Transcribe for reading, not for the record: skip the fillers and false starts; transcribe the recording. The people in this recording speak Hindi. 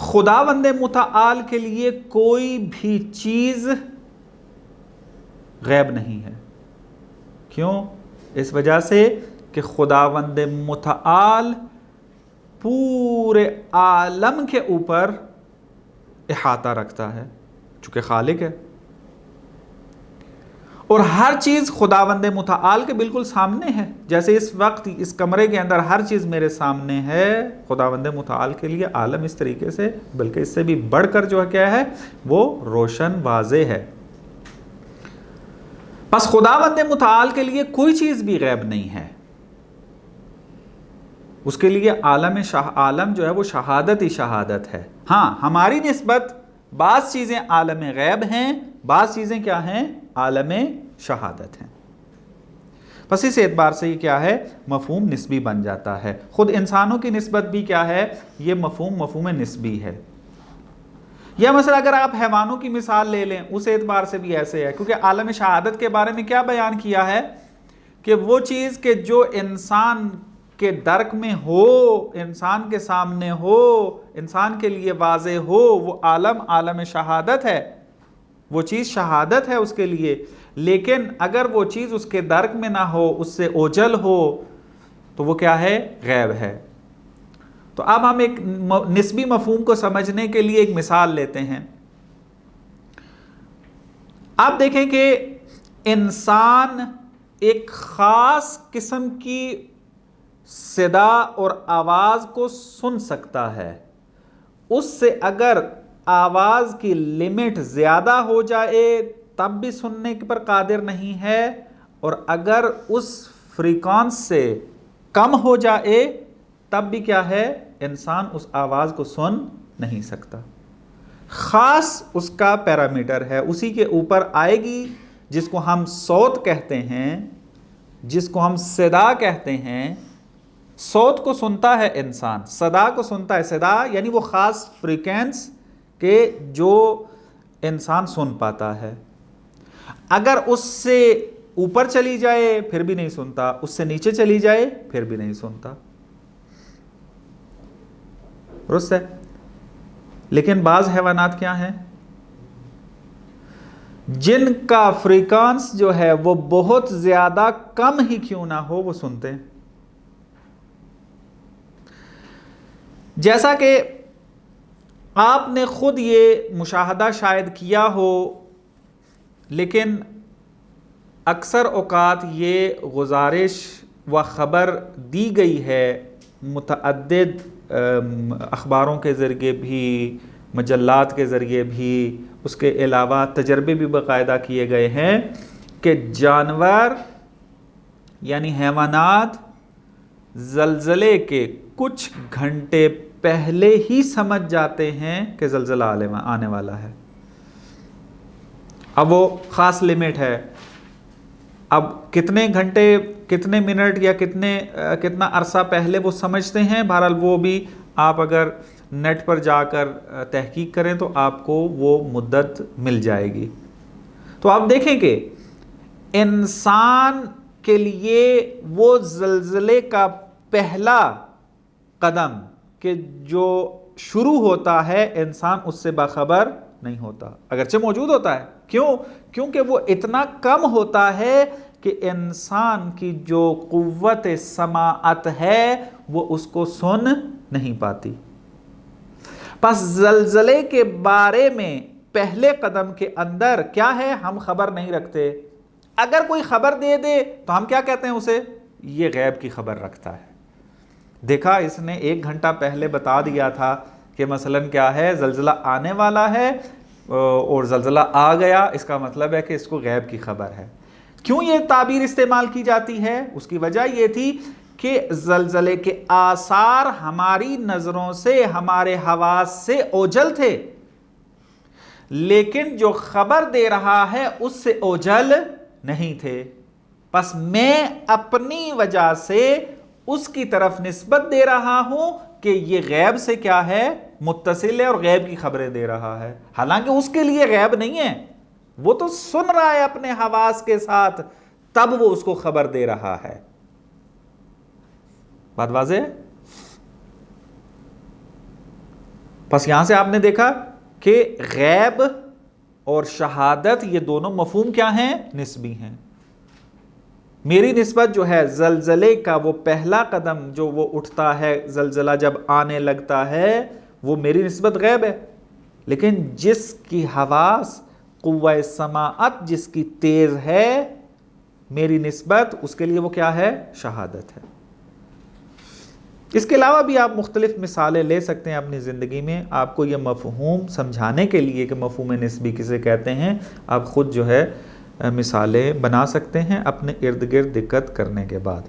खुदावंद मुतआल के लिए कोई भी चीज गैब नहीं है। क्यों? इस वजह से कि खुदावंद मुतआल पूरे आलम के ऊपर इहाता रखता है, चूंकि खालिक है, और हर चीज खुदावंद मुतआल के बिल्कुल सामने है। जैसे इस वक्त इस कमरे के अंदर हर चीज मेरे सामने है, खुदावंद मुतआल के लिए आलम इस तरीके से, बल्कि इससे भी बढ़कर जो है क्या है, वो रोशन वाज़े है। बस खुदावंद मुतआल के लिए कोई चीज भी गैब नहीं है। उसके लिए आलम जो है वो शहादत ही शहादत है। हाँ, हमारी निस्बत बाज़ चीज़ें आलम गैब हैं, बाज़ चीज़ें क्या हैं, आलम शहादत हैं। बस इस एतबार से ये क्या है, मफहूम निस्बी बन जाता है। ख़ुद इंसानों की निस्बत भी क्या है, ये मफहूम निस्बी है। या मसला अगर आप हैवानों की मिसाल ले लें, उस एतबार से भी ऐसे है, क्योंकि आलम शहादत के बारे में क्या बयान किया है कि वो चीज़ के जो इंसान के दर्क में हो, इंसान के सामने हो, इंसान के लिए वाज़े हो, वो आलम शहादत है, वो चीज़ शहादत है उसके लिए। लेकिन अगर वो चीज़ उसके दर्क में ना हो, उससे ओझल हो, तो वो क्या है, गैब है। तो अब हम एक निस्बी मफहूम को समझने के लिए एक मिसाल लेते हैं। आप देखें कि इंसान एक ख़ास किस्म की सदा और आवाज़ को सुन सकता है। उससे अगर आवाज़ की लिमिट ज़्यादा हो जाए तब भी सुनने पर कादिर नहीं है, और अगर उस फ्रीक्वेंस से कम हो जाए तब भी क्या है, इंसान उस आवाज़ को सुन नहीं सकता। ख़ास उसका पैरामीटर है, उसी के ऊपर आएगी, जिसको हम सौत कहते हैं, जिसको हम सदा कहते हैं। सौत को सुनता है इंसान, सदा को सुनता है। सदा यानी वो ख़ास फ्रीक्वेंस के जो इंसान सुन पाता है। अगर उससे ऊपर चली जाए फिर भी नहीं सुनता, उससे नीचे चली जाए फिर भी नहीं सुनता। दुरुस्त है। लेकिन बाज़ हैवानात क्या हैं, जिनका फ्रीक्वेंस जो है वो बहुत ज़्यादा कम ही क्यों ना हो, वो सुनते हैं। जैसा कि आपने खुद ये मुशाहदा शायद किया हो, लेकिन अक्सर औकात ये गुजारिश व ख़बर दी गई है मुतअद्दिद अखबारों के ज़रिए भी, मजल्लात के ज़रिए भी, उसके अलावा तजर्बे भी बाकायदा किए गए हैं कि जानवर यानी हैवानात ज़लज़ले के कुछ घंटे पहले ही समझ जाते हैं कि ज़लज़ला आने वाला है। अब वो ख़ास लिमिट है, अब कितने घंटे, कितने मिनट या कितना अरसा पहले वो समझते हैं, बहरहाल वो भी आप अगर नेट पर जाकर तहकीक करें तो आपको वो मुद्दत मिल जाएगी। तो आप देखें कि इंसान के लिए वो ज़लज़ले का पहला कदम कि जो शुरू होता है, इंसान उससे बाखबर नहीं होता, अगरचे मौजूद होता है। क्यों? क्योंकि वो इतना कम होता है कि इंसान की जो कुव्वत समाअत है वो उसको सुन नहीं पाती। बस ज़लज़ले के बारे में पहले कदम के अंदर क्या है, हम खबर नहीं रखते। अगर कोई खबर दे दे तो हम क्या कहते हैं उसे, ये गैब की खबर रखता है। देखा, इसने 1 घंटा पहले बता दिया था कि मसलन क्या है, ज़लज़ला आने वाला है, और ज़लज़ला आ गया, इसका मतलब है कि इसको गैब की खबर है। क्यों ये ताबीर इस्तेमाल की जाती है? उसकी वजह ये थी कि ज़लज़ले के आसार हमारी नज़रों से, हमारे हवास से ओझल थे, लेकिन जो खबर दे रहा है उससे ओझल नहीं थे। बस मैं अपनी वजह से उसकी तरफ निस्बत दे रहा हूं कि ये गैब से क्या है, मुत्तसिल है, और गैब की खबरें दे रहा है। हालांकि उसके लिए गैब नहीं है, वो तो सुन रहा है अपने हवास के साथ, तब वो उसको खबर दे रहा है। बात वाज़ेह है? बस यहां से आपने देखा कि गैब और शहादत ये दोनों मफहूम क्या हैं? निस्बी हैं। मेरी निस्बत जो है जलजले का वो पहला कदम जो वो उठता है, जलजला जब आने लगता है, वो मेरी निस्बत गैब है। लेकिन जिसकी हवास कुव्वा समाअत जिसकी तेज है, मेरी निस्बत उसके लिए वो क्या है? शहादत है। इसके अलावा भी आप मुख्तलिफ मिसालें ले सकते हैं अपनी ज़िंदगी में, आपको ये मफहूम समझाने के लिए कि मफहूम निस्बी किसे कहते हैं, आप ख़ुद जो है मिसालें बना सकते हैं अपने इर्द गिर्द दिक्कत करने के बाद।